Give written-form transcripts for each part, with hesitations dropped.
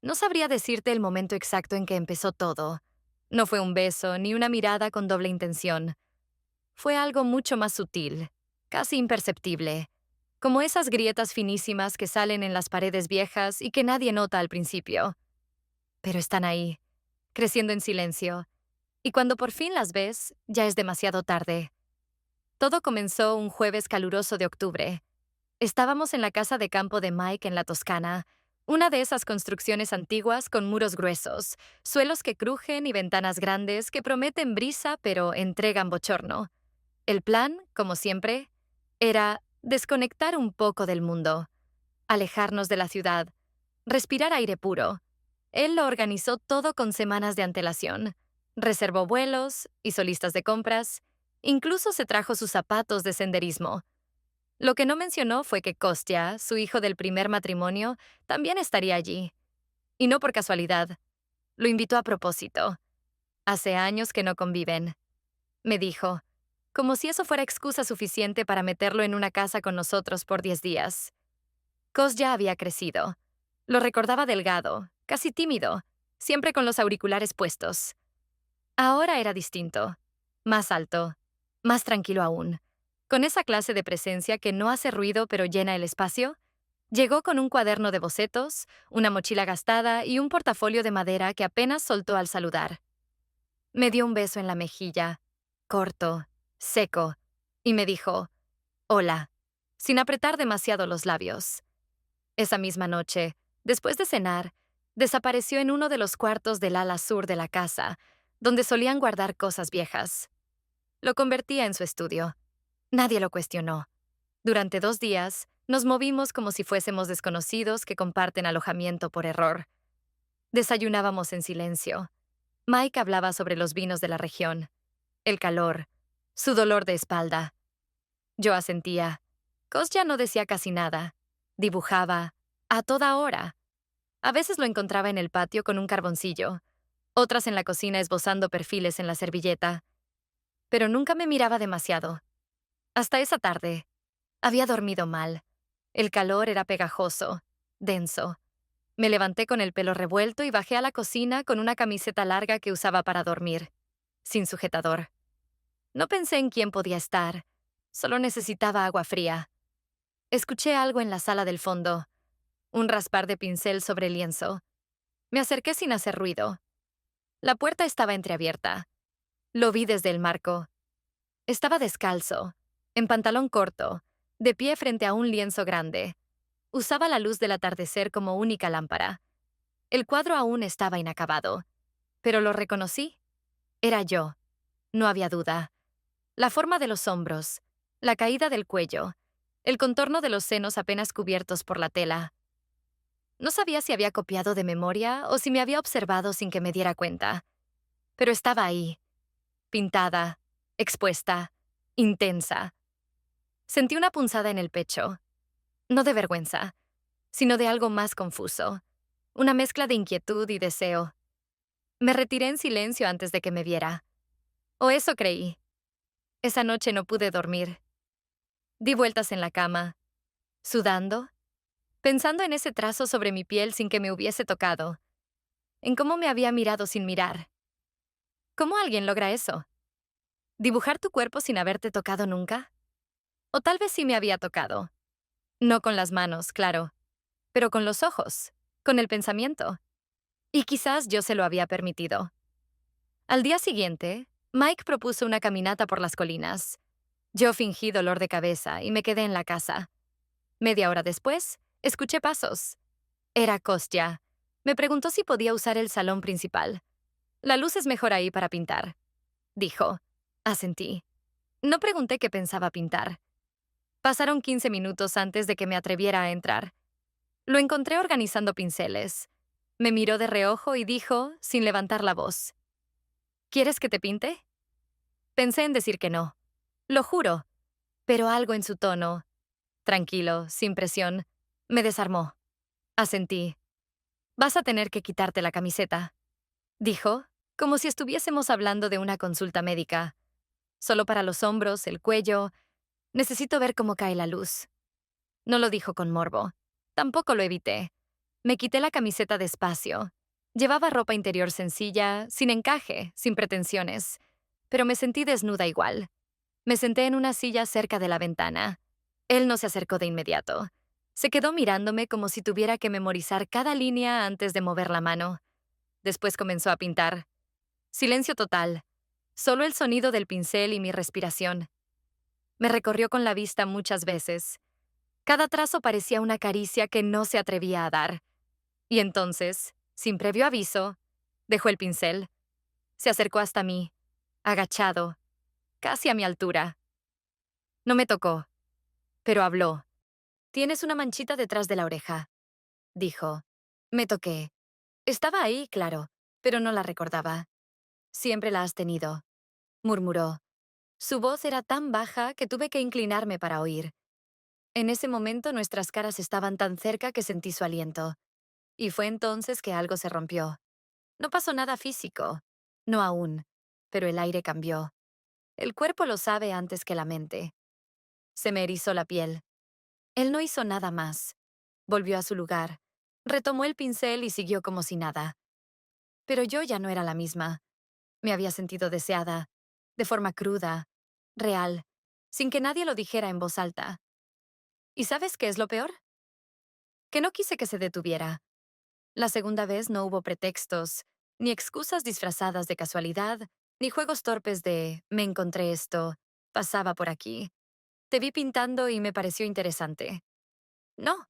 No sabría decirte el momento exacto en que empezó todo. No fue un beso ni una mirada con doble intención. Fue algo mucho más sutil, casi imperceptible, como esas grietas finísimas que salen en las paredes viejas y que nadie nota al principio. Pero están ahí, creciendo en silencio, y cuando por fin las ves, ya es demasiado tarde. Todo comenzó un jueves caluroso de octubre. Estábamos en la casa de campo de Mike en la Toscana, una de esas construcciones antiguas con muros gruesos, suelos que crujen y ventanas grandes que prometen brisa pero entregan bochorno. El plan, como siempre, era desconectar un poco del mundo, alejarnos de la ciudad, respirar aire puro. Él lo organizó todo con semanas de antelación. Reservó vuelos, hizo listas de compras, incluso se trajo sus zapatos de senderismo. Lo que no mencionó fue que Kostya, su hijo del primer matrimonio, también estaría allí. Y no por casualidad. Lo invitó a propósito. Hace años que no conviven. Me dijo, como si eso fuera excusa suficiente para meterlo en una casa con nosotros por 10 días. Kostya había crecido. Lo recordaba delgado, casi tímido, siempre con los auriculares puestos. Ahora era distinto. Más alto, más tranquilo aún. Con esa clase de presencia que no hace ruido pero llena el espacio, llegó con un cuaderno de bocetos, una mochila gastada y un portafolio de madera que apenas soltó al saludar. Me dio un beso en la mejilla, corto, seco, y me dijo, hola, sin apretar demasiado los labios. Esa misma noche, después de cenar, desapareció en uno de los cuartos del ala sur de la casa, donde solían guardar cosas viejas. Lo convertía en su estudio. Nadie lo cuestionó. Durante 2 días, nos movimos como si fuésemos desconocidos que comparten alojamiento por error. Desayunábamos en silencio. Mike hablaba sobre los vinos de la región, el calor, su dolor de espalda. Yo asentía. Kostya no decía casi nada. Dibujaba, a toda hora. A veces lo encontraba en el patio con un carboncillo, otras en la cocina esbozando perfiles en la servilleta. Pero nunca me miraba demasiado. Hasta esa tarde. Había dormido mal. El calor era pegajoso, denso. Me levanté con el pelo revuelto y bajé a la cocina con una camiseta larga que usaba para dormir, sin sujetador. No pensé en quién podía estar. Solo necesitaba agua fría. Escuché algo en la sala del fondo, un raspar de pincel sobre el lienzo. Me acerqué sin hacer ruido. La puerta estaba entreabierta. Lo vi desde el marco. Estaba descalzo, en pantalón corto, de pie frente a un lienzo grande. Usaba la luz del atardecer como única lámpara. El cuadro aún estaba inacabado, pero lo reconocí. Era yo. No había duda. La forma de los hombros, la caída del cuello, el contorno de los senos apenas cubiertos por la tela. No sabía si había copiado de memoria o si me había observado sin que me diera cuenta. Pero estaba ahí, pintada, expuesta, intensa. Sentí una punzada en el pecho. No de vergüenza, sino de algo más confuso. Una mezcla de inquietud y deseo. Me retiré en silencio antes de que me viera. O eso creí. Esa noche no pude dormir. Di vueltas en la cama, sudando, pensando en ese trazo sobre mi piel sin que me hubiese tocado, en cómo me había mirado sin mirar. ¿Cómo alguien logra eso? ¿Dibujar tu cuerpo sin haberte tocado nunca? O tal vez sí me había tocado. No con las manos, claro, pero con los ojos, con el pensamiento. Y quizás yo se lo había permitido. Al día siguiente, Mike propuso una caminata por las colinas. Yo fingí dolor de cabeza y me quedé en la casa. Media hora después, escuché pasos. Era Kostya. Me preguntó si podía usar el salón principal. La luz es mejor ahí para pintar, dijo. Asentí. No pregunté qué pensaba pintar. Pasaron 15 minutos antes de que me atreviera a entrar. Lo encontré organizando pinceles. Me miró de reojo y dijo, sin levantar la voz, ¿quieres que te pinte? Pensé en decir que no. Lo juro. Pero algo en su tono, tranquilo, sin presión, me desarmó. Asentí. Vas a tener que quitarte la camiseta, dijo, como si estuviésemos hablando de una consulta médica. Solo para los hombros, el cuello. Necesito ver cómo cae la luz. No lo dijo con morbo. Tampoco lo evité. Me quité la camiseta despacio. Llevaba ropa interior sencilla, sin encaje, sin pretensiones, pero me sentí desnuda igual. Me senté en una silla cerca de la ventana. Él no se acercó de inmediato. Se quedó mirándome como si tuviera que memorizar cada línea antes de mover la mano. Después comenzó a pintar. Silencio total. Solo el sonido del pincel y mi respiración. Me recorrió con la vista muchas veces. Cada trazo parecía una caricia que no se atrevía a dar. Y entonces, sin previo aviso, dejó el pincel. Se acercó hasta mí, agachado, casi a mi altura. No me tocó, pero habló. Tienes una manchita detrás de la oreja, dijo. Me toqué. Estaba ahí, claro, pero no la recordaba. Siempre la has tenido, murmuró. Su voz era tan baja que tuve que inclinarme para oír. En ese momento nuestras caras estaban tan cerca que sentí su aliento. Y fue entonces que algo se rompió. No pasó nada físico. No aún. Pero el aire cambió. El cuerpo lo sabe antes que la mente. Se me erizó la piel. Él no hizo nada más. Volvió a su lugar. Retomó el pincel y siguió como si nada. Pero yo ya no era la misma. Me había sentido deseada, de forma cruda, real, sin que nadie lo dijera en voz alta. ¿Y sabes qué es lo peor? Que no quise que se detuviera. La segunda vez no hubo pretextos, ni excusas disfrazadas de casualidad, ni juegos torpes de me encontré esto, pasaba por aquí. Te vi pintando y me pareció interesante. No,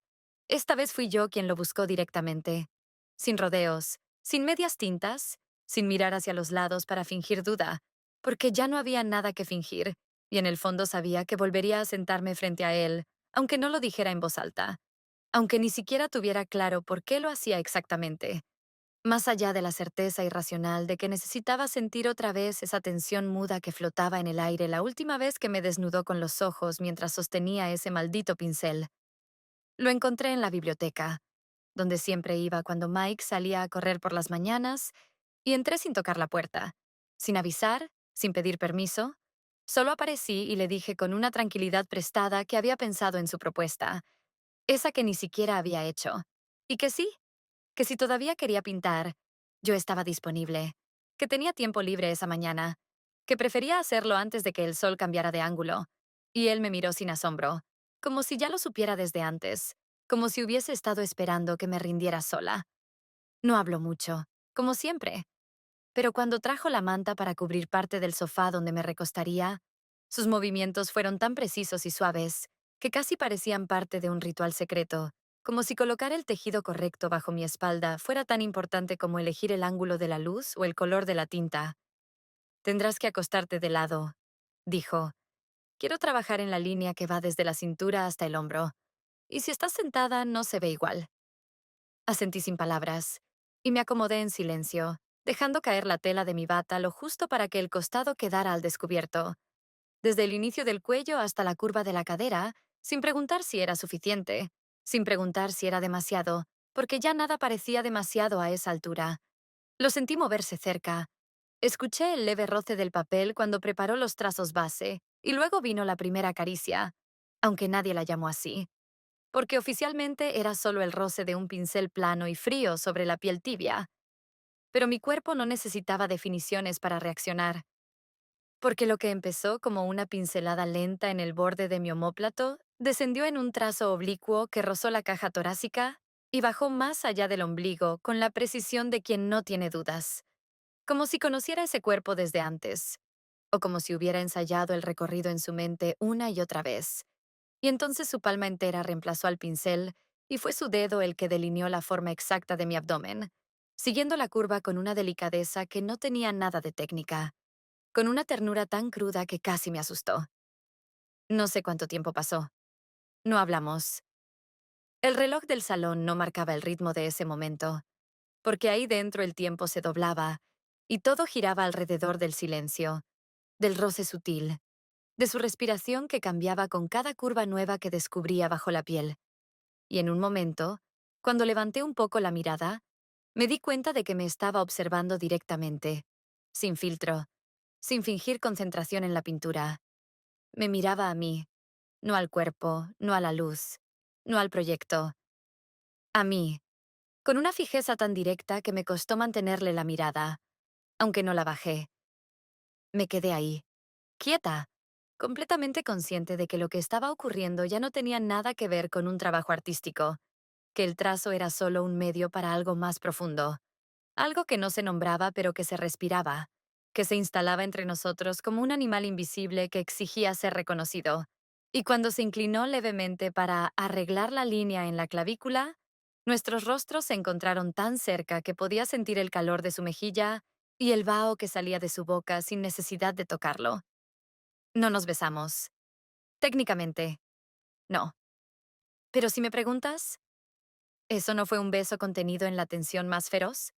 esta vez fui yo quien lo buscó directamente. Sin rodeos, sin medias tintas, sin mirar hacia los lados para fingir duda, porque ya no había nada que fingir, y en el fondo sabía que volvería a sentarme frente a él, aunque no lo dijera en voz alta, aunque ni siquiera tuviera claro por qué lo hacía exactamente. Más allá de la certeza irracional de que necesitaba sentir otra vez esa tensión muda que flotaba en el aire la última vez que me desnudó con los ojos mientras sostenía ese maldito pincel. Lo encontré en la biblioteca, donde siempre iba cuando Mike salía a correr por las mañanas, y entré sin tocar la puerta, sin avisar, sin pedir permiso. Solo aparecí y le dije con una tranquilidad prestada que había pensado en su propuesta, esa que ni siquiera había hecho, y que si todavía quería pintar, yo estaba disponible, que tenía tiempo libre esa mañana, que prefería hacerlo antes de que el sol cambiara de ángulo. Y él me miró sin asombro, como si ya lo supiera desde antes, como si hubiese estado esperando que me rindiera sola. No habló mucho, como siempre, pero cuando trajo la manta para cubrir parte del sofá donde me recostaría, sus movimientos fueron tan precisos y suaves que casi parecían parte de un ritual secreto, como si colocar el tejido correcto bajo mi espalda fuera tan importante como elegir el ángulo de la luz o el color de la tinta. Tendrás que acostarte de lado, dijo. Quiero trabajar en la línea que va desde la cintura hasta el hombro. Y si estás sentada, no se ve igual. Asentí sin palabras, y me acomodé en silencio, dejando caer la tela de mi bata lo justo para que el costado quedara al descubierto, desde el inicio del cuello hasta la curva de la cadera, sin preguntar si era suficiente, sin preguntar si era demasiado, porque ya nada parecía demasiado a esa altura. Lo sentí moverse cerca. Escuché el leve roce del papel cuando preparó los trazos base, y luego vino la primera caricia, aunque nadie la llamó así, porque oficialmente era solo el roce de un pincel plano y frío sobre la piel tibia. Pero mi cuerpo no necesitaba definiciones para reaccionar, porque lo que empezó como una pincelada lenta en el borde de mi omóplato descendió en un trazo oblicuo que rozó la caja torácica y bajó más allá del ombligo con la precisión de quien no tiene dudas, como si conociera ese cuerpo desde antes, o como si hubiera ensayado el recorrido en su mente una y otra vez. Y entonces su palma entera reemplazó al pincel y fue su dedo el que delineó la forma exacta de mi abdomen, siguiendo la curva con una delicadeza que no tenía nada de técnica, con una ternura tan cruda que casi me asustó. No sé cuánto tiempo pasó. No hablamos. El reloj del salón no marcaba el ritmo de ese momento, porque ahí dentro el tiempo se doblaba y todo giraba alrededor del silencio, del roce sutil, de su respiración que cambiaba con cada curva nueva que descubría bajo la piel. Y en un momento, cuando levanté un poco la mirada, me di cuenta de que me estaba observando directamente, sin filtro, sin fingir concentración en la pintura. Me miraba a mí, no al cuerpo, no a la luz, no al proyecto. A mí, con una fijeza tan directa que me costó mantenerle la mirada, aunque no la bajé. Me quedé ahí, quieta, completamente consciente de que lo que estaba ocurriendo ya no tenía nada que ver con un trabajo artístico, que el trazo era solo un medio para algo más profundo, algo que no se nombraba pero que se respiraba, que se instalaba entre nosotros como un animal invisible que exigía ser reconocido. Y cuando se inclinó levemente para arreglar la línea en la clavícula, nuestros rostros se encontraron tan cerca que podía sentir el calor de su mejilla y el vaho que salía de su boca sin necesidad de tocarlo. No nos besamos. Técnicamente, no. Pero si me preguntas, ¿eso no fue un beso contenido en la tensión más feroz?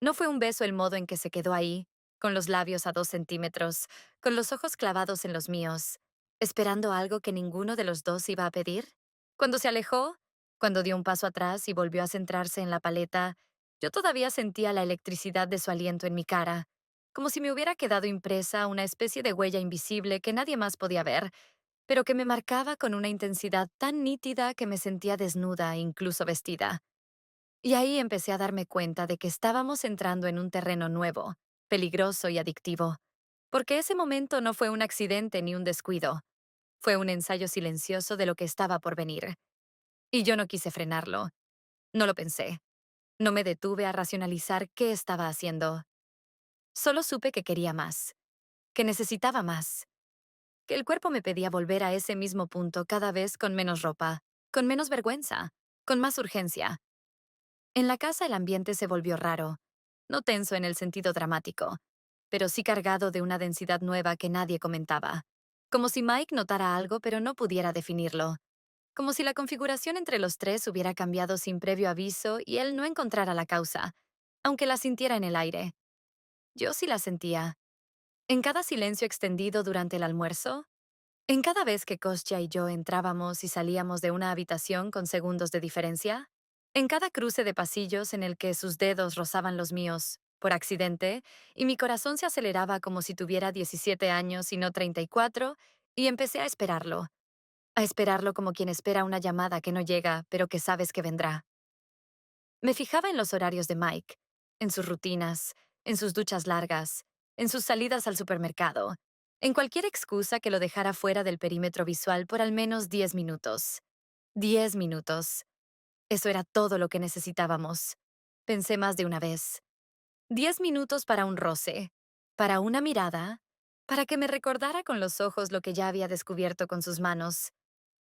No fue un beso el modo en que se quedó ahí, con los labios a 2 centímetros, con los ojos clavados en los míos, esperando algo que ninguno de los dos iba a pedir. Cuando se alejó, cuando dio un paso atrás y volvió a centrarse en la paleta, yo todavía sentía la electricidad de su aliento en mi cara, como si me hubiera quedado impresa una especie de huella invisible que nadie más podía ver, pero que me marcaba con una intensidad tan nítida que me sentía desnuda, incluso vestida. Y ahí empecé a darme cuenta de que estábamos entrando en un terreno nuevo, peligroso y adictivo, porque ese momento no fue un accidente ni un descuido, fue un ensayo silencioso de lo que estaba por venir. Y yo no quise frenarlo, no lo pensé, no me detuve a racionalizar qué estaba haciendo. Solo supe que quería más, que necesitaba más, que el cuerpo me pedía volver a ese mismo punto cada vez con menos ropa, con menos vergüenza, con más urgencia. En la casa el ambiente se volvió raro, no tenso en el sentido dramático, pero sí cargado de una densidad nueva que nadie comentaba. Como si Mike notara algo pero no pudiera definirlo. Como si la configuración entre los tres hubiera cambiado sin previo aviso y él no encontrara la causa, aunque la sintiera en el aire. Yo sí la sentía. En cada silencio extendido durante el almuerzo, en cada vez que Kostya y yo entrábamos y salíamos de una habitación con segundos de diferencia, en cada cruce de pasillos en el que sus dedos rozaban los míos, por accidente, y mi corazón se aceleraba como si tuviera 17 años y no 34, y empecé a esperarlo como quien espera una llamada que no llega, pero que sabes que vendrá. Me fijaba en los horarios de Mike, en sus rutinas, en sus duchas largas, en sus salidas al supermercado, en cualquier excusa que lo dejara fuera del perímetro visual por al menos 10 minutos. 10 minutos. Eso era todo lo que necesitábamos. Pensé más de una vez. 10 minutos para un roce, para una mirada, para que me recordara con los ojos lo que ya había descubierto con sus manos.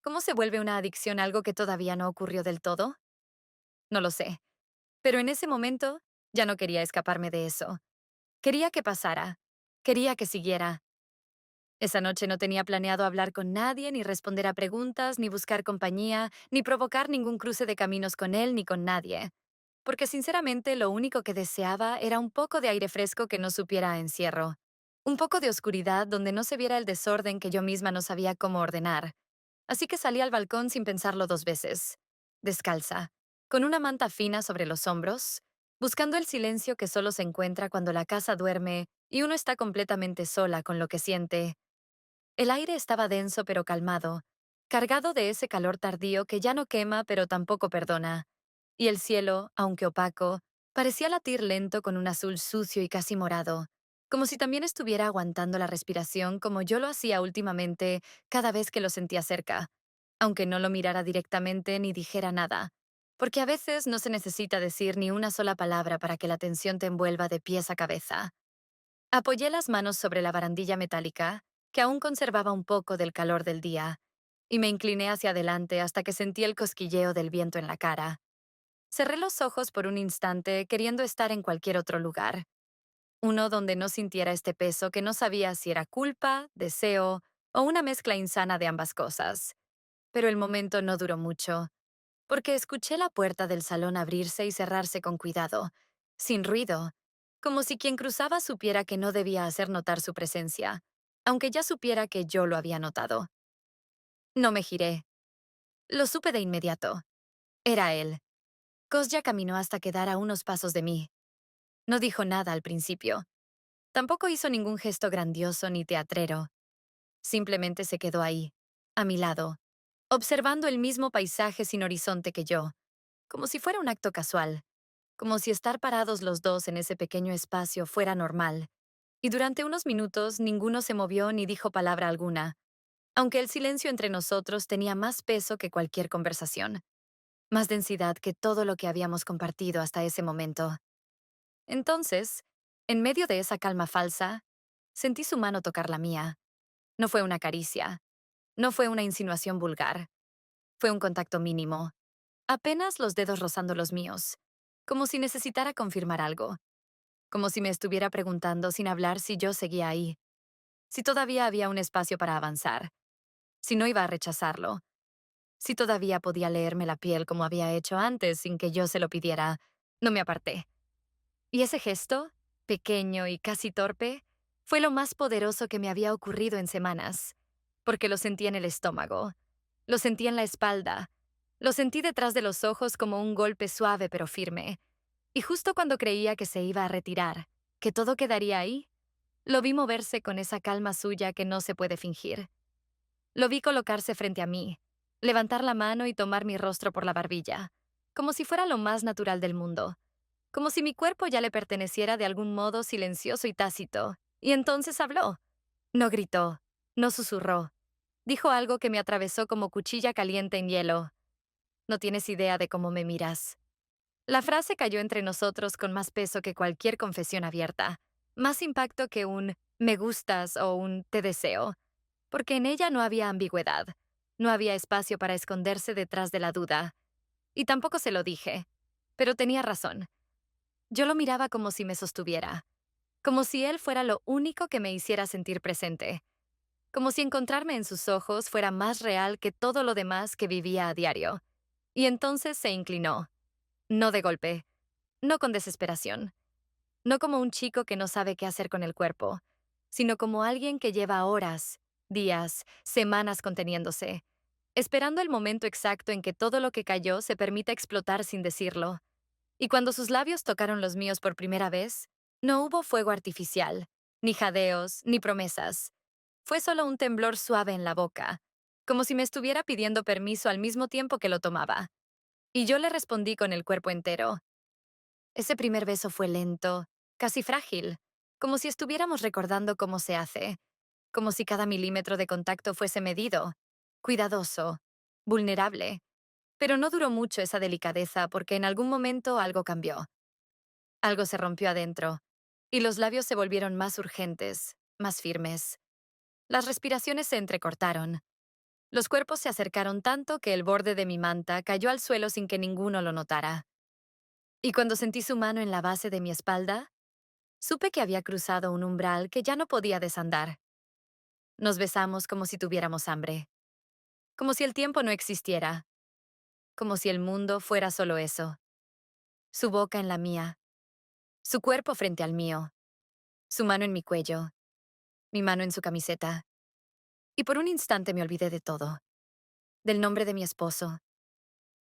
¿Cómo se vuelve una adicción algo que todavía no ocurrió del todo? No lo sé. Pero en ese momento ya no quería escaparme de eso. Quería que pasara. Quería que siguiera. Esa noche no tenía planeado hablar con nadie, ni responder a preguntas, ni buscar compañía, ni provocar ningún cruce de caminos con él ni con nadie. Porque sinceramente lo único que deseaba era un poco de aire fresco que no supiera a encierro. Un poco de oscuridad donde no se viera el desorden que yo misma no sabía cómo ordenar. Así que salí al balcón sin pensarlo 2 veces. Descalza, con una manta fina sobre los hombros, buscando el silencio que solo se encuentra cuando la casa duerme y uno está completamente sola con lo que siente. El aire estaba denso pero calmado, cargado de ese calor tardío que ya no quema pero tampoco perdona. Y el cielo, aunque opaco, parecía latir lento con un azul sucio y casi morado, como si también estuviera aguantando la respiración como yo lo hacía últimamente cada vez que lo sentía cerca, aunque no lo mirara directamente ni dijera nada, porque a veces no se necesita decir ni una sola palabra para que la tensión te envuelva de pies a cabeza. Apoyé las manos sobre la barandilla metálica, que aún conservaba un poco del calor del día, y me incliné hacia adelante hasta que sentí el cosquilleo del viento en la cara. Cerré los ojos por un instante queriendo estar en cualquier otro lugar, uno donde no sintiera este peso que no sabía si era culpa, deseo o una mezcla insana de ambas cosas. Pero el momento no duró mucho, porque escuché la puerta del salón abrirse y cerrarse con cuidado, sin ruido, como si quien cruzaba supiera que no debía hacer notar su presencia, aunque ya supiera que yo lo había notado. No me giré. Lo supe de inmediato. Era él. Kostya caminó hasta quedar a unos pasos de mí. No dijo nada al principio. Tampoco hizo ningún gesto grandioso ni teatrero. Simplemente se quedó ahí, a mi lado, observando el mismo paisaje sin horizonte que yo, como si fuera un acto casual, como si estar parados los dos en ese pequeño espacio fuera normal. Y durante unos minutos ninguno se movió ni dijo palabra alguna, aunque el silencio entre nosotros tenía más peso que cualquier conversación, más densidad que todo lo que habíamos compartido hasta ese momento. Entonces, en medio de esa calma falsa, sentí su mano tocar la mía. No fue una caricia, no fue una insinuación vulgar, fue un contacto mínimo, apenas los dedos rozando los míos, como si necesitara confirmar algo, como si me estuviera preguntando sin hablar si yo seguía ahí, si todavía había un espacio para avanzar, si no iba a rechazarlo, si todavía podía leerme la piel como había hecho antes sin que yo se lo pidiera. No me aparté. Y ese gesto, pequeño y casi torpe, fue lo más poderoso que me había ocurrido en semanas, porque lo sentí en el estómago, lo sentí en la espalda, lo sentí detrás de los ojos como un golpe suave pero firme. Y justo cuando creía que se iba a retirar, que todo quedaría ahí, lo vi moverse con esa calma suya que no se puede fingir. Lo vi colocarse frente a mí, levantar la mano y tomar mi rostro por la barbilla, como si fuera lo más natural del mundo, como si mi cuerpo ya le perteneciera de algún modo silencioso y tácito. Y entonces habló. No gritó, no susurró. Dijo algo que me atravesó como cuchilla caliente en hielo. No tienes idea de cómo me miras. La frase cayó entre nosotros con más peso que cualquier confesión abierta, más impacto que un me gustas o un te deseo, porque en ella no había ambigüedad, no había espacio para esconderse detrás de la duda. Y tampoco se lo dije, pero tenía razón. Yo lo miraba como si me sostuviera, como si él fuera lo único que me hiciera sentir presente, como si encontrarme en sus ojos fuera más real que todo lo demás que vivía a diario. Y entonces se inclinó, no de golpe, no con desesperación, no como un chico que no sabe qué hacer con el cuerpo, sino como alguien que lleva horas, días, semanas conteniéndose, esperando el momento exacto en que todo lo que cayó se permita explotar sin decirlo. Y cuando sus labios tocaron los míos por primera vez, no hubo fuego artificial, ni jadeos, ni promesas. Fue solo un temblor suave en la boca, como si me estuviera pidiendo permiso al mismo tiempo que lo tomaba. Y yo le respondí con el cuerpo entero. Ese primer beso fue lento, casi frágil, como si estuviéramos recordando cómo se hace, como si cada milímetro de contacto fuese medido, cuidadoso, vulnerable. Pero no duró mucho esa delicadeza porque en algún momento algo cambió. Algo se rompió adentro, y los labios se volvieron más urgentes, más firmes. Las respiraciones se entrecortaron. Los cuerpos se acercaron tanto que el borde de mi manta cayó al suelo sin que ninguno lo notara. Y cuando sentí su mano en la base de mi espalda, supe que había cruzado un umbral que ya no podía desandar. Nos besamos como si tuviéramos hambre, como si el tiempo no existiera, como si el mundo fuera solo eso. Su boca en la mía, su cuerpo frente al mío, su mano en mi cuello, mi mano en su camiseta. Y por un instante me olvidé de todo, del nombre de mi esposo,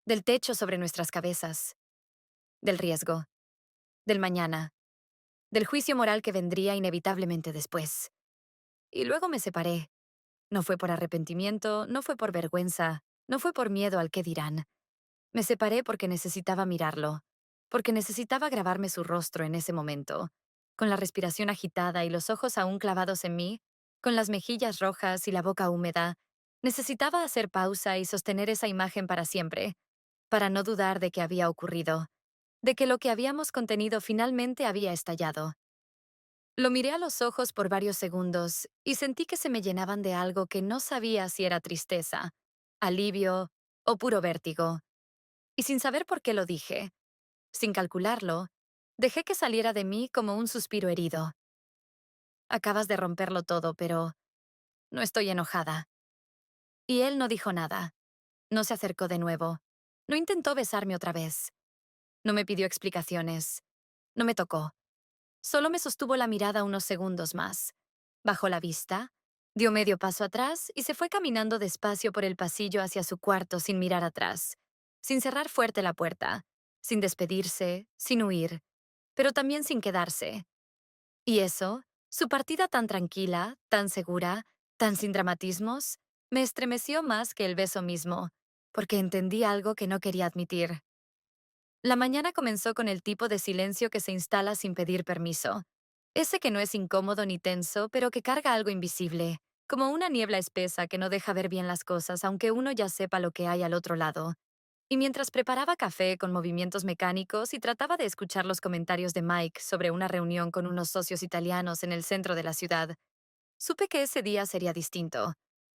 del techo sobre nuestras cabezas, del riesgo, del mañana, del juicio moral que vendría inevitablemente después. Y luego me separé. No fue por arrepentimiento, no fue por vergüenza, no fue por miedo al qué dirán. Me separé porque necesitaba mirarlo, porque necesitaba grabarme su rostro en ese momento, con la respiración agitada y los ojos aún clavados en mí, con las mejillas rojas y la boca húmeda. Necesitaba hacer pausa y sostener esa imagen para siempre, para no dudar de que había ocurrido, de que lo que habíamos contenido finalmente había estallado. Lo miré a los ojos por varios segundos y sentí que se me llenaban de algo que no sabía si era tristeza, alivio o puro vértigo. Y sin saber por qué lo dije, sin calcularlo, dejé que saliera de mí como un suspiro herido. Acabas de romperlo todo, pero no estoy enojada. Y él no dijo nada. No se acercó de nuevo. No intentó besarme otra vez. No me pidió explicaciones. No me tocó. Solo me sostuvo la mirada unos segundos más. Bajó la vista, dio medio paso atrás y se fue caminando despacio por el pasillo hacia su cuarto sin mirar atrás, sin cerrar fuerte la puerta, sin despedirse, sin huir, pero también sin quedarse. Y eso, su partida tan tranquila, tan segura, tan sin dramatismos, me estremeció más que el beso mismo, porque entendí algo que no quería admitir. La mañana comenzó con el tipo de silencio que se instala sin pedir permiso. Ese que no es incómodo ni tenso, pero que carga algo invisible, como una niebla espesa que no deja ver bien las cosas, aunque uno ya sepa lo que hay al otro lado. Y mientras preparaba café con movimientos mecánicos y trataba de escuchar los comentarios de Mike sobre una reunión con unos socios italianos en el centro de la ciudad, supe que ese día sería distinto,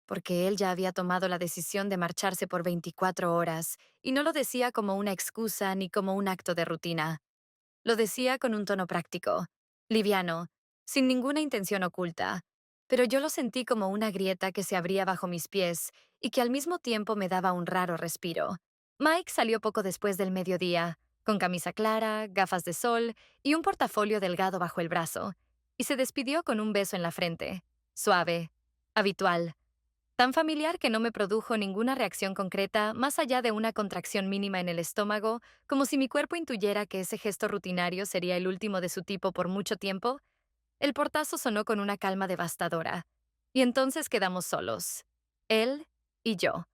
porque él ya había tomado la decisión de marcharse por 24 horas, y no lo decía como una excusa ni como un acto de rutina. Lo decía con un tono práctico, liviano, sin ninguna intención oculta, pero yo lo sentí como una grieta que se abría bajo mis pies y que al mismo tiempo me daba un raro respiro. Mike salió poco después del mediodía, con camisa clara, gafas de sol y un portafolio delgado bajo el brazo, y se despidió con un beso en la frente, suave, habitual, tan familiar que no me produjo ninguna reacción concreta más allá de una contracción mínima en el estómago, como si mi cuerpo intuyera que ese gesto rutinario sería el último de su tipo por mucho tiempo. El portazo sonó con una calma devastadora, y entonces quedamos solos, él y yo,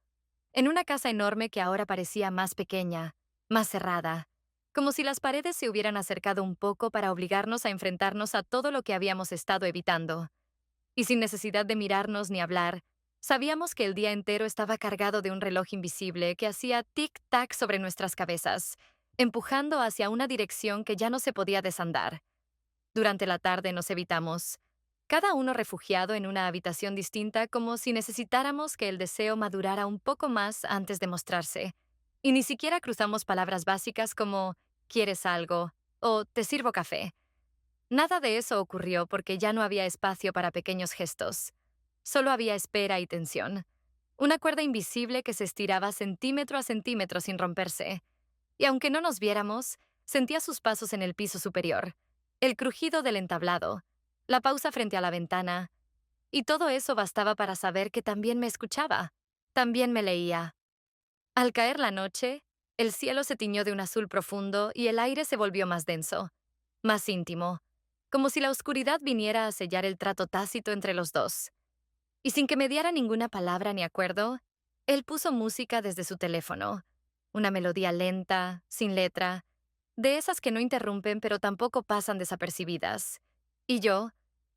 en una casa enorme que ahora parecía más pequeña, más cerrada, como si las paredes se hubieran acercado un poco para obligarnos a enfrentarnos a todo lo que habíamos estado evitando. Y sin necesidad de mirarnos ni hablar, sabíamos que el día entero estaba cargado de un reloj invisible que hacía tic-tac sobre nuestras cabezas, empujando hacia una dirección que ya no se podía desandar. Durante la tarde nos evitamos, cada uno refugiado en una habitación distinta, como si necesitáramos que el deseo madurara un poco más antes de mostrarse. Y ni siquiera cruzamos palabras básicas como ¿quieres algo? O ¿te sirvo café? Nada de eso ocurrió porque ya no había espacio para pequeños gestos. Solo había espera y tensión. Una cuerda invisible que se estiraba centímetro a centímetro sin romperse. Y aunque no nos viéramos, sentía sus pasos en el piso superior, el crujido del entablado, la pausa frente a la ventana, y todo eso bastaba para saber que también me escuchaba, también me leía. Al caer la noche, el cielo se tiñó de un azul profundo y el aire se volvió más denso, más íntimo, como si la oscuridad viniera a sellar el trato tácito entre los dos. Y sin que me diera ninguna palabra ni acuerdo, él puso música desde su teléfono, una melodía lenta, sin letra, de esas que no interrumpen pero tampoco pasan desapercibidas. Y yo,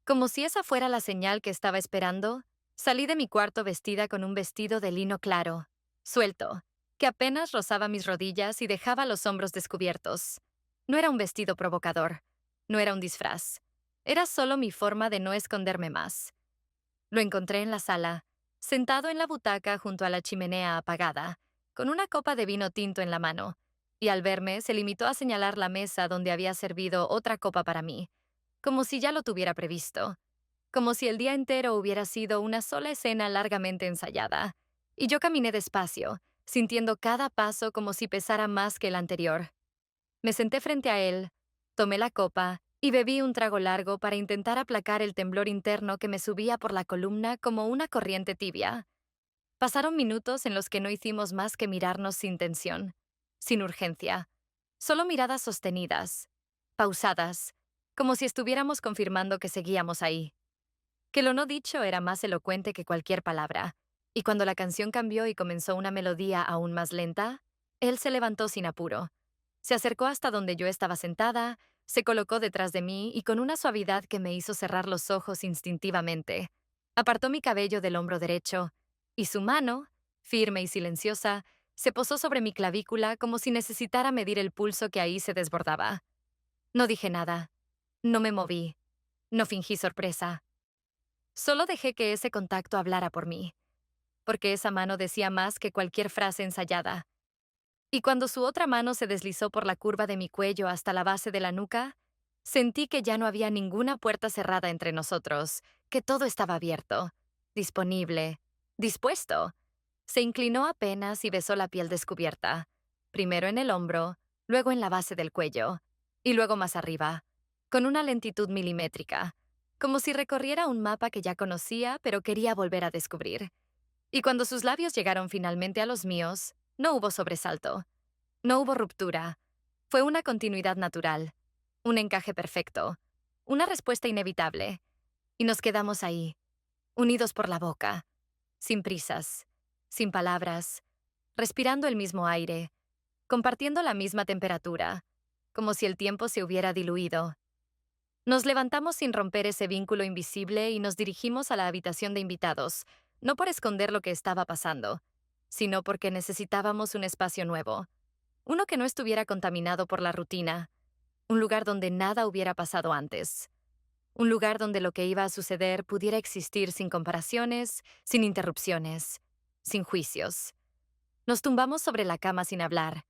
como si esa fuera la señal que estaba esperando, salí de mi cuarto vestida con un vestido de lino claro, suelto, que apenas rozaba mis rodillas y dejaba los hombros descubiertos. No era un vestido provocador, no era un disfraz, era solo mi forma de no esconderme más. Lo encontré en la sala, sentado en la butaca junto a la chimenea apagada, con una copa de vino tinto en la mano, y al verme se limitó a señalar la mesa donde había servido otra copa para mí, como si ya lo tuviera previsto, como si el día entero hubiera sido una sola escena largamente ensayada. Y yo caminé despacio, sintiendo cada paso como si pesara más que el anterior. Me senté frente a él, tomé la copa y bebí un trago largo para intentar aplacar el temblor interno que me subía por la columna como una corriente tibia. Pasaron minutos en los que no hicimos más que mirarnos sin tensión, sin urgencia, solo miradas sostenidas, pausadas, como si estuviéramos confirmando que seguíamos ahí, que lo no dicho era más elocuente que cualquier palabra, y cuando la canción cambió y comenzó una melodía aún más lenta, él se levantó sin apuro. Se acercó hasta donde yo estaba sentada, se colocó detrás de mí y con una suavidad que me hizo cerrar los ojos instintivamente, apartó mi cabello del hombro derecho, y su mano, firme y silenciosa, se posó sobre mi clavícula como si necesitara medir el pulso que ahí se desbordaba. No dije nada, no me moví, no fingí sorpresa. Solo dejé que ese contacto hablara por mí, porque esa mano decía más que cualquier frase ensayada. Y cuando su otra mano se deslizó por la curva de mi cuello hasta la base de la nuca, sentí que ya no había ninguna puerta cerrada entre nosotros, que todo estaba abierto, disponible, dispuesto. Se inclinó apenas y besó la piel descubierta, primero en el hombro, luego en la base del cuello, y luego más arriba, con una lentitud milimétrica, como si recorriera un mapa que ya conocía pero quería volver a descubrir. Y cuando sus labios llegaron finalmente a los míos, no hubo sobresalto, no hubo ruptura. Fue una continuidad natural, un encaje perfecto, una respuesta inevitable. Y nos quedamos ahí, unidos por la boca, sin prisas, sin palabras, respirando el mismo aire, compartiendo la misma temperatura, como si el tiempo se hubiera diluido. Nos levantamos sin romper ese vínculo invisible y nos dirigimos a la habitación de invitados, no por esconder lo que estaba pasando, sino porque necesitábamos un espacio nuevo, uno que no estuviera contaminado por la rutina, un lugar donde nada hubiera pasado antes, un lugar donde lo que iba a suceder pudiera existir sin comparaciones, sin interrupciones, sin juicios. Nos tumbamos sobre la cama sin hablar,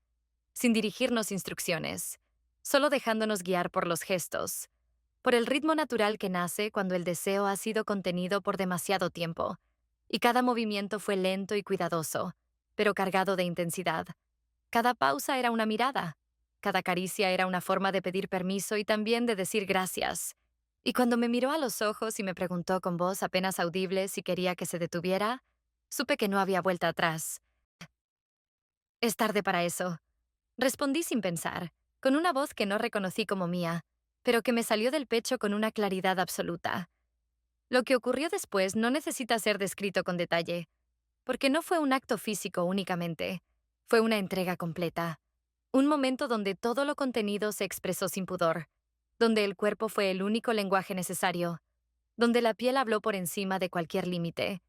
sin dirigirnos instrucciones, solo dejándonos guiar por los gestos, por el ritmo natural que nace cuando el deseo ha sido contenido por demasiado tiempo, y cada movimiento fue lento y cuidadoso, pero cargado de intensidad. Cada pausa era una mirada, cada caricia era una forma de pedir permiso y también de decir gracias. Y cuando me miró a los ojos y me preguntó con voz apenas audible si quería que se detuviera, supe que no había vuelta atrás. Es tarde para eso. Respondí sin pensar, con una voz que no reconocí como mía, pero que me salió del pecho con una claridad absoluta. Lo que ocurrió después no necesita ser descrito con detalle, porque no fue un acto físico únicamente, fue una entrega completa. Un momento donde todo lo contenido se expresó sin pudor, donde el cuerpo fue el único lenguaje necesario, donde la piel habló por encima de cualquier límite,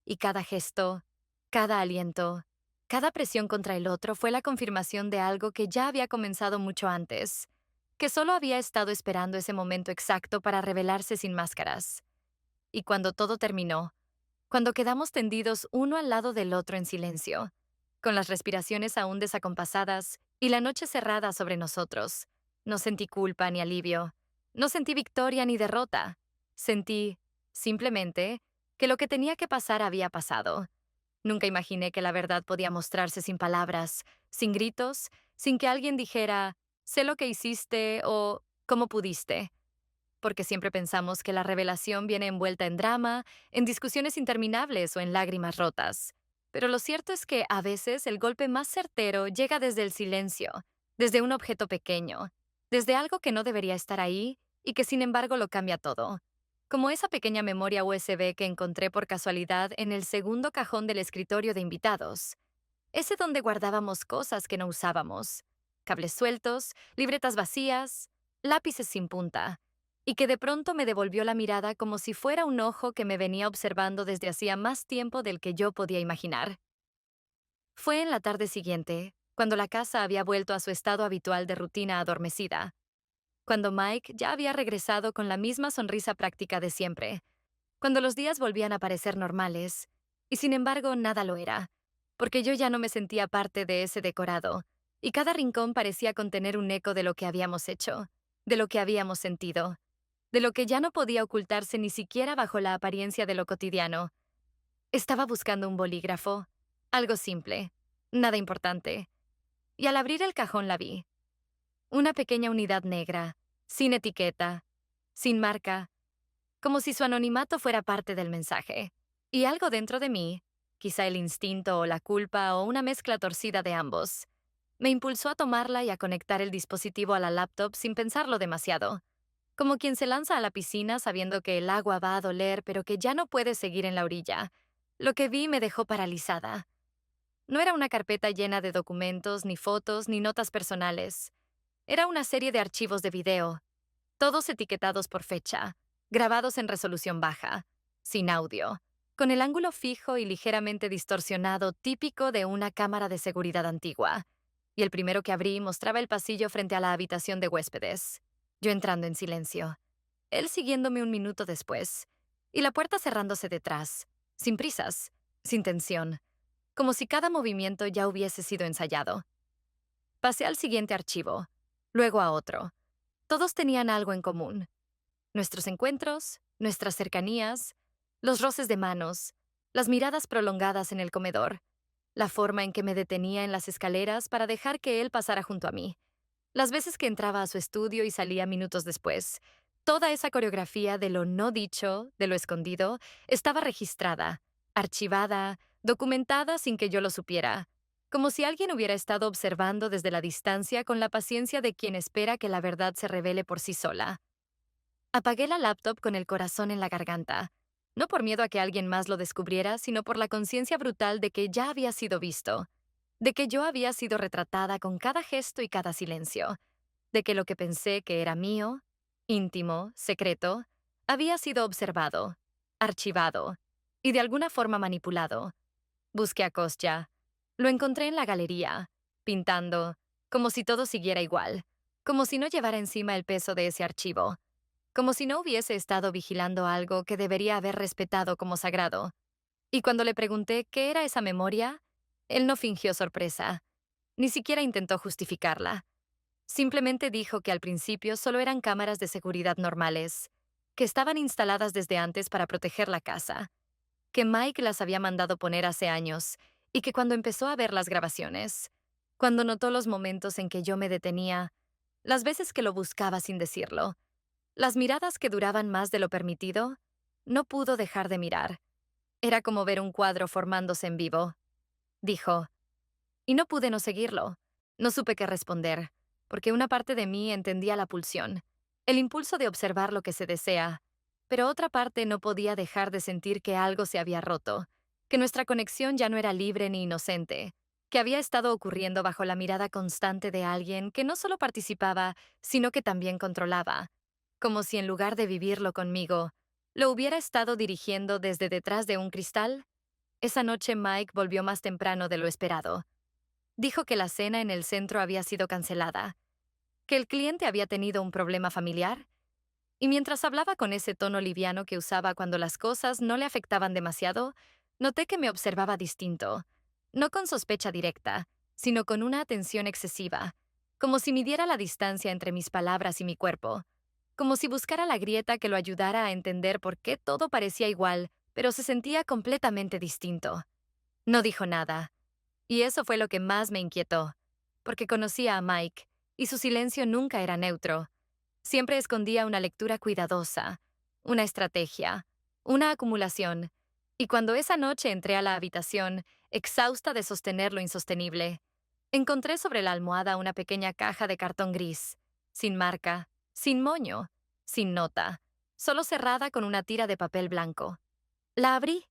y cada gesto, cada aliento, cada presión contra el otro fue la confirmación de algo que ya había comenzado mucho antes, que solo había estado esperando ese momento exacto para revelarse sin máscaras. Y cuando todo terminó, cuando quedamos tendidos uno al lado del otro en silencio, con las respiraciones aún desacompasadas y la noche cerrada sobre nosotros, no sentí culpa ni alivio, no sentí victoria ni derrota, sentí, simplemente, que lo que tenía que pasar había pasado. Nunca imaginé que la verdad podía mostrarse sin palabras, sin gritos, sin que alguien dijera, sé lo que hiciste o cómo pudiste, porque siempre pensamos que la revelación viene envuelta en drama, en discusiones interminables o en lágrimas rotas. Pero lo cierto es que a veces el golpe más certero llega desde el silencio, desde un objeto pequeño, desde algo que no debería estar ahí y que sin embargo lo cambia todo. Como esa pequeña memoria USB que encontré por casualidad en el segundo cajón del escritorio de invitados. Ese donde guardábamos cosas que no usábamos. Cables sueltos, libretas vacías, lápices sin punta. Y que de pronto me devolvió la mirada como si fuera un ojo que me venía observando desde hacía más tiempo del que yo podía imaginar. Fue en la tarde siguiente, cuando la casa había vuelto a su estado habitual de rutina adormecida, cuando Mike ya había regresado con la misma sonrisa práctica de siempre, cuando los días volvían a parecer normales, y sin embargo nada lo era, porque yo ya no me sentía parte de ese decorado, y cada rincón parecía contener un eco de lo que habíamos hecho, de lo que habíamos sentido, de lo que ya no podía ocultarse ni siquiera bajo la apariencia de lo cotidiano. Estaba buscando un bolígrafo, algo simple, nada importante, y al abrir el cajón la vi. Una pequeña unidad negra, sin etiqueta, sin marca, como si su anonimato fuera parte del mensaje. Y algo dentro de mí, quizá el instinto o la culpa o una mezcla torcida de ambos, me impulsó a tomarla y a conectar el dispositivo a la laptop sin pensarlo demasiado, como quien se lanza a la piscina sabiendo que el agua va a doler pero que ya no puede seguir en la orilla. Lo que vi me dejó paralizada. No era una carpeta llena de documentos, ni fotos, ni notas personales. Era una serie de archivos de video, todos etiquetados por fecha, grabados en resolución baja, sin audio, con el ángulo fijo y ligeramente distorsionado típico de una cámara de seguridad antigua. Y el primero que abrí mostraba el pasillo frente a la habitación de huéspedes, yo entrando en silencio, él siguiéndome un minuto después, y la puerta cerrándose detrás, sin prisas, sin tensión, como si cada movimiento ya hubiese sido ensayado. Pasé al siguiente archivo, luego a otro. Todos tenían algo en común. Nuestros encuentros, nuestras cercanías, los roces de manos, las miradas prolongadas en el comedor, la forma en que me detenía en las escaleras para dejar que él pasara junto a mí, las veces que entraba a su estudio y salía minutos después. Toda esa coreografía de lo no dicho, de lo escondido, estaba registrada, archivada, documentada sin que yo lo supiera, como si alguien hubiera estado observando desde la distancia con la paciencia de quien espera que la verdad se revele por sí sola. Apagué la laptop con el corazón en la garganta, no por miedo a que alguien más lo descubriera, sino por la conciencia brutal de que ya había sido visto. de que yo había sido retratada con cada gesto y cada silencio, de que lo que pensé que era mío, íntimo, secreto, había sido observado, archivado y de alguna forma manipulado. Busqué a Kostya. Lo encontré en la galería, pintando, como si todo siguiera igual, como si no llevara encima el peso de ese archivo, como si no hubiese estado vigilando algo que debería haber respetado como sagrado. Y cuando le pregunté qué era esa memoria, él no fingió sorpresa, ni siquiera intentó justificarla. Simplemente dijo que al principio solo eran cámaras de seguridad normales, que estaban instaladas desde antes para proteger la casa, que Mike las había mandado poner hace años y que cuando empezó a ver las grabaciones, cuando notó los momentos en que yo me detenía, las veces que lo buscaba sin decirlo, las miradas que duraban más de lo permitido, no pudo dejar de mirar. Era como ver un cuadro formándose en vivo. Dijo, y no pude no seguirlo. No supe qué responder, porque una parte de mí entendía la pulsión, el impulso de observar lo que se desea, pero otra parte no podía dejar de sentir que algo se había roto, que nuestra conexión ya no era libre ni inocente, que había estado ocurriendo bajo la mirada constante de alguien que no solo participaba, sino que también controlaba, como si en lugar de vivirlo conmigo, lo hubiera estado dirigiendo desde detrás de un cristal. Esa noche Mike volvió más temprano de lo esperado. Dijo que la cena en el centro había sido cancelada, que el cliente había tenido un problema familiar, y mientras hablaba con ese tono liviano que usaba cuando las cosas no le afectaban demasiado, noté que me observaba distinto, no con sospecha directa, sino con una atención excesiva, como si midiera la distancia entre mis palabras y mi cuerpo, como si buscara la grieta que lo ayudara a entender por qué todo parecía igual, pero se sentía completamente distinto. No dijo nada. Y eso fue lo que más me inquietó, porque conocía a Mike, y su silencio nunca era neutro. Siempre escondía una lectura cuidadosa, una estrategia, una acumulación, y cuando esa noche entré a la habitación, exhausta de sostener lo insostenible, encontré sobre la almohada una pequeña caja de cartón gris, sin marca, sin moño, sin nota, solo cerrada con una tira de papel blanco. La abrí.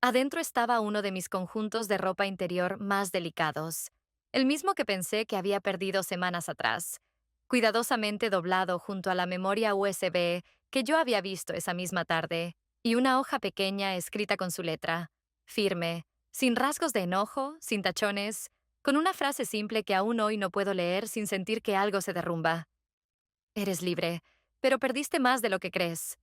Adentro estaba uno de mis conjuntos de ropa interior más delicados, el mismo que pensé que había perdido semanas atrás, cuidadosamente doblado junto a la memoria USB que yo había visto esa misma tarde, y una hoja pequeña escrita con su letra, firme, sin rasgos de enojo, sin tachones, con una frase simple que aún hoy no puedo leer sin sentir que algo se derrumba. Eres libre, pero perdiste más de lo que crees.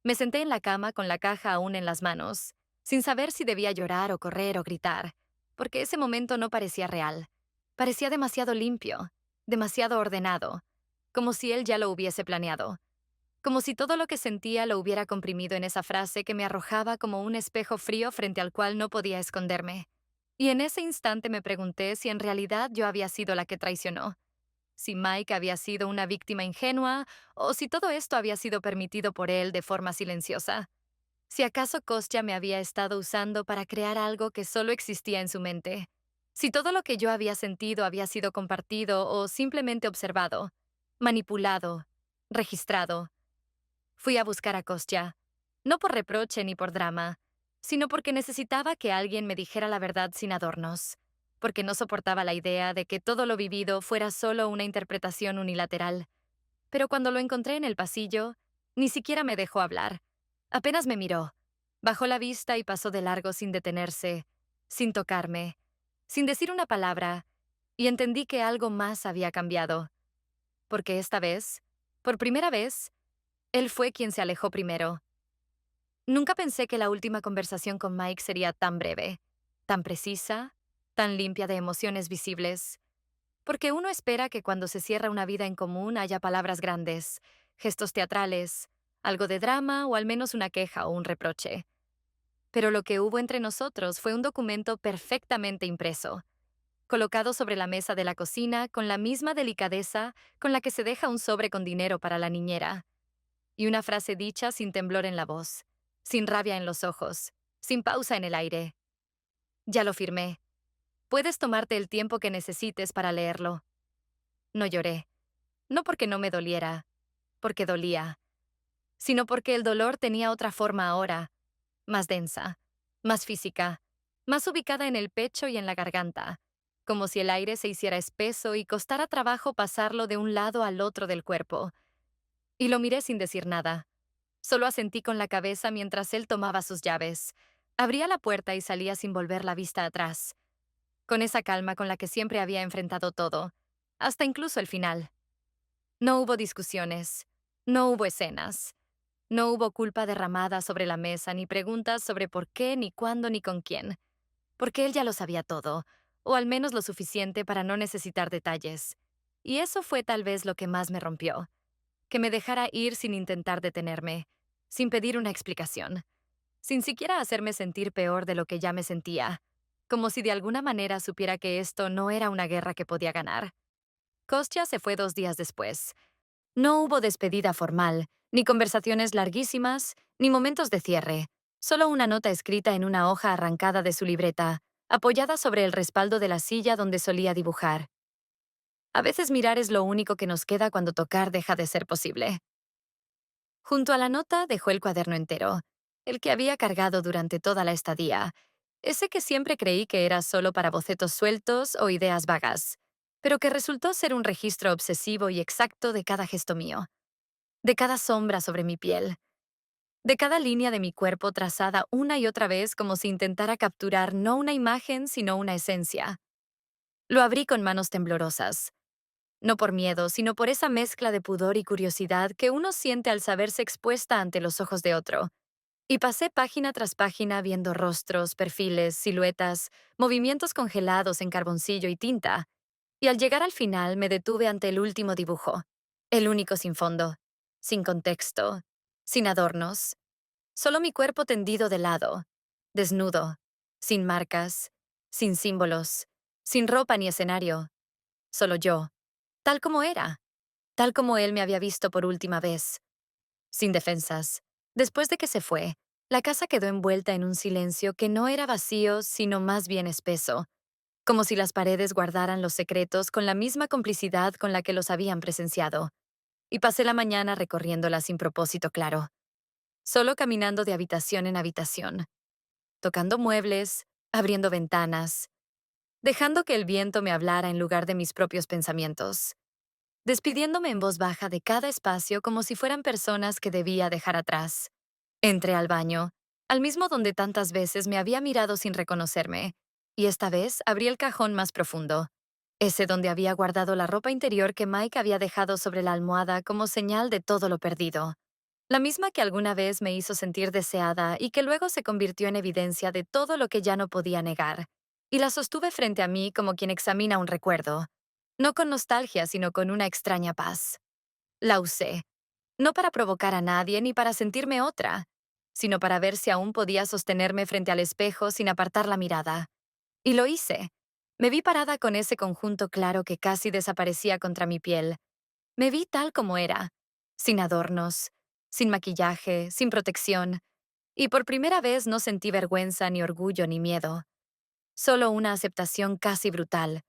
Me senté en la cama con la caja aún en las manos, sin saber si debía llorar o correr o gritar, porque ese momento no parecía real. Parecía demasiado limpio, demasiado ordenado, como si él ya lo hubiese planeado, como si todo lo que sentía lo hubiera comprimido en esa frase que me arrojaba como un espejo frío frente al cual no podía esconderme. Y en ese instante me pregunté si en realidad yo había sido la que traicionó, si Mike había sido una víctima ingenua o si todo esto había sido permitido por él de forma silenciosa. Si acaso Kostya me había estado usando para crear algo que solo existía en su mente. Si todo lo que yo había sentido había sido compartido o simplemente observado, manipulado, registrado. Fui a buscar a Kostya, no por reproche ni por drama, sino porque necesitaba que alguien me dijera la verdad sin adornos, porque no soportaba la idea de que todo lo vivido fuera solo una interpretación unilateral. Pero cuando lo encontré en el pasillo, ni siquiera me dejó hablar. Apenas me miró, bajó la vista y pasó de largo sin detenerse, sin tocarme, sin decir una palabra, y entendí que algo más había cambiado. Porque esta vez, por primera vez, él fue quien se alejó primero. Nunca pensé que la última conversación con Mike sería tan breve, tan precisa, tan limpia de emociones visibles, porque uno espera que cuando se cierra una vida en común haya palabras grandes, gestos teatrales, algo de drama o al menos una queja o un reproche. Pero lo que hubo entre nosotros fue un documento perfectamente impreso, colocado sobre la mesa de la cocina con la misma delicadeza con la que se deja un sobre con dinero para la niñera, y una frase dicha sin temblor en la voz, sin rabia en los ojos, sin pausa en el aire. Ya lo firmé. Puedes tomarte el tiempo que necesites para leerlo. No lloré. No porque no me doliera, porque dolía, sino porque el dolor tenía otra forma ahora, más densa, más física, más ubicada en el pecho y en la garganta, como si el aire se hiciera espeso y costara trabajo pasarlo de un lado al otro del cuerpo. Y lo miré sin decir nada. Solo asentí con la cabeza mientras él tomaba sus llaves. Abría la puerta y salía sin volver la vista atrás, con esa calma con la que siempre había enfrentado todo, hasta incluso el final. No hubo discusiones, no hubo escenas, no hubo culpa derramada sobre la mesa ni preguntas sobre por qué, ni cuándo, ni con quién, porque él ya lo sabía todo, o al menos lo suficiente para no necesitar detalles. Y eso fue tal vez lo que más me rompió, que me dejara ir sin intentar detenerme, sin pedir una explicación, sin siquiera hacerme sentir peor de lo que ya me sentía, como si de alguna manera supiera que esto no era una guerra que podía ganar. Kostya se fue 2 días después. No hubo despedida formal, ni conversaciones larguísimas, ni momentos de cierre, solo una nota escrita en una hoja arrancada de su libreta, apoyada sobre el respaldo de la silla donde solía dibujar. A veces mirar es lo único que nos queda cuando tocar deja de ser posible. Junto a la nota dejó el cuaderno entero, el que había cargado durante toda la estadía, ese que siempre creí que era solo para bocetos sueltos o ideas vagas, pero que resultó ser un registro obsesivo y exacto de cada gesto mío, de cada sombra sobre mi piel, de cada línea de mi cuerpo trazada una y otra vez como si intentara capturar no una imagen, sino una esencia. Lo abrí con manos temblorosas, no por miedo, sino por esa mezcla de pudor y curiosidad que uno siente al saberse expuesta ante los ojos de otro. Y pasé página tras página viendo rostros, perfiles, siluetas, movimientos congelados en carboncillo y tinta. Y al llegar al final me detuve ante el último dibujo, el único sin fondo, sin contexto, sin adornos, solo mi cuerpo tendido de lado, desnudo, sin marcas, sin símbolos, sin ropa ni escenario, solo yo, tal como era, tal como él me había visto por última vez, sin defensas. Después de que se fue, la casa quedó envuelta en un silencio que no era vacío, sino más bien espeso, como si las paredes guardaran los secretos con la misma complicidad con la que los habían presenciado. Y pasé la mañana recorriéndola sin propósito claro, solo caminando de habitación en habitación, tocando muebles, abriendo ventanas, dejando que el viento me hablara en lugar de mis propios pensamientos, despidiéndome en voz baja de cada espacio como si fueran personas que debía dejar atrás. Entré al baño, al mismo donde tantas veces me había mirado sin reconocerme, y esta vez abrí el cajón más profundo, ese donde había guardado la ropa interior que Mike había dejado sobre la almohada como señal de todo lo perdido. La misma que alguna vez me hizo sentir deseada y que luego se convirtió en evidencia de todo lo que ya no podía negar. Y la sostuve frente a mí como quien examina un recuerdo, no con nostalgia, sino con una extraña paz. La usé, no para provocar a nadie ni para sentirme otra, sino para ver si aún podía sostenerme frente al espejo sin apartar la mirada. Y lo hice. Me vi parada con ese conjunto claro que casi desaparecía contra mi piel. Me vi tal como era, sin adornos, sin maquillaje, sin protección, y por primera vez no sentí vergüenza, ni orgullo, ni miedo. Solo una aceptación casi brutal,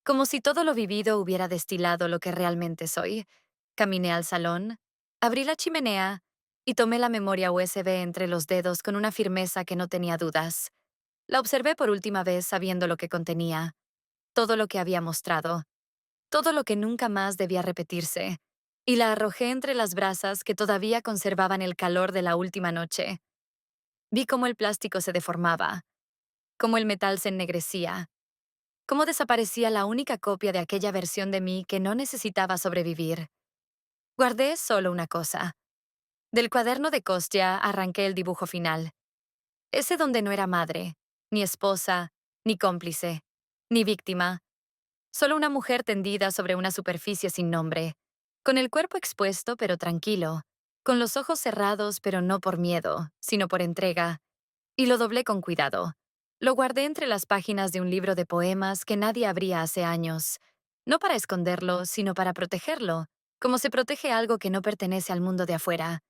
como si todo lo vivido hubiera destilado lo que realmente soy. Caminé al salón, abrí la chimenea y tomé la memoria USB entre los dedos con una firmeza que no tenía dudas. La observé por última vez sabiendo lo que contenía, todo lo que había mostrado, todo lo que nunca más debía repetirse, y la arrojé entre las brasas que todavía conservaban el calor de la última noche. Vi cómo el plástico se deformaba, cómo el metal se ennegrecía, cómo desaparecía la única copia de aquella versión de mí que no necesitaba sobrevivir. Guardé solo una cosa. Del cuaderno de Kostya arranqué el dibujo final, ese donde no era madre, ni esposa, ni cómplice, ni víctima, solo una mujer tendida sobre una superficie sin nombre, con el cuerpo expuesto pero tranquilo, con los ojos cerrados pero no por miedo, sino por entrega, y lo doblé con cuidado. Lo guardé entre las páginas de un libro de poemas que nadie abría hace años, no para esconderlo, sino para protegerlo, como se protege algo que no pertenece al mundo de afuera.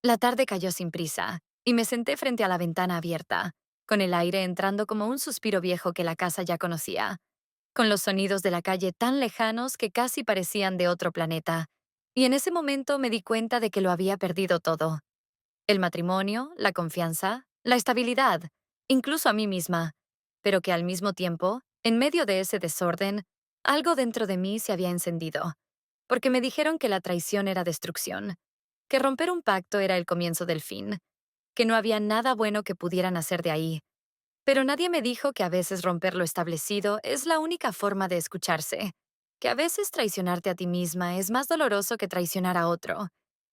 La tarde cayó sin prisa, y me senté frente a la ventana abierta, con el aire entrando como un suspiro viejo que la casa ya conocía, con los sonidos de la calle tan lejanos que casi parecían de otro planeta. Y en ese momento me di cuenta de que lo había perdido todo. El matrimonio, la confianza, la estabilidad, incluso a mí misma. pero que al mismo tiempo, en medio de ese desorden, algo dentro de mí se había encendido, porque me dijeron que la traición era destrucción, que romper un pacto era el comienzo del fin, que no había nada bueno que pudieran hacer de ahí. Pero nadie me dijo que a veces romper lo establecido es la única forma de escucharse, que a veces traicionarte a ti misma es más doloroso que traicionar a otro,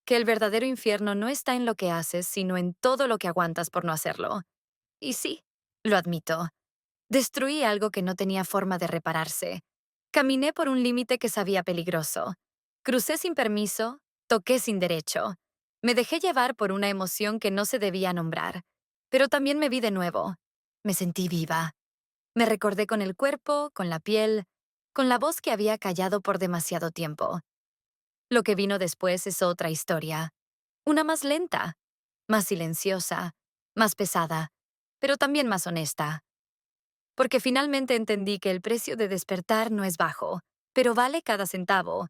que el verdadero infierno no está en lo que haces, sino en todo lo que aguantas por no hacerlo. Y sí, lo admito. Destruí algo que no tenía forma de repararse. Caminé por un límite que sabía peligroso. Crucé sin permiso, toqué sin derecho. Me dejé llevar por una emoción que no se debía nombrar. Pero también me vi de nuevo. Me sentí viva. Me recordé con el cuerpo, con la piel, con la voz que había callado por demasiado tiempo. Lo que vino después es otra historia. Una más lenta, más silenciosa, más pesada, pero también más honesta. Porque finalmente entendí que el precio de despertar no es bajo, pero vale cada centavo,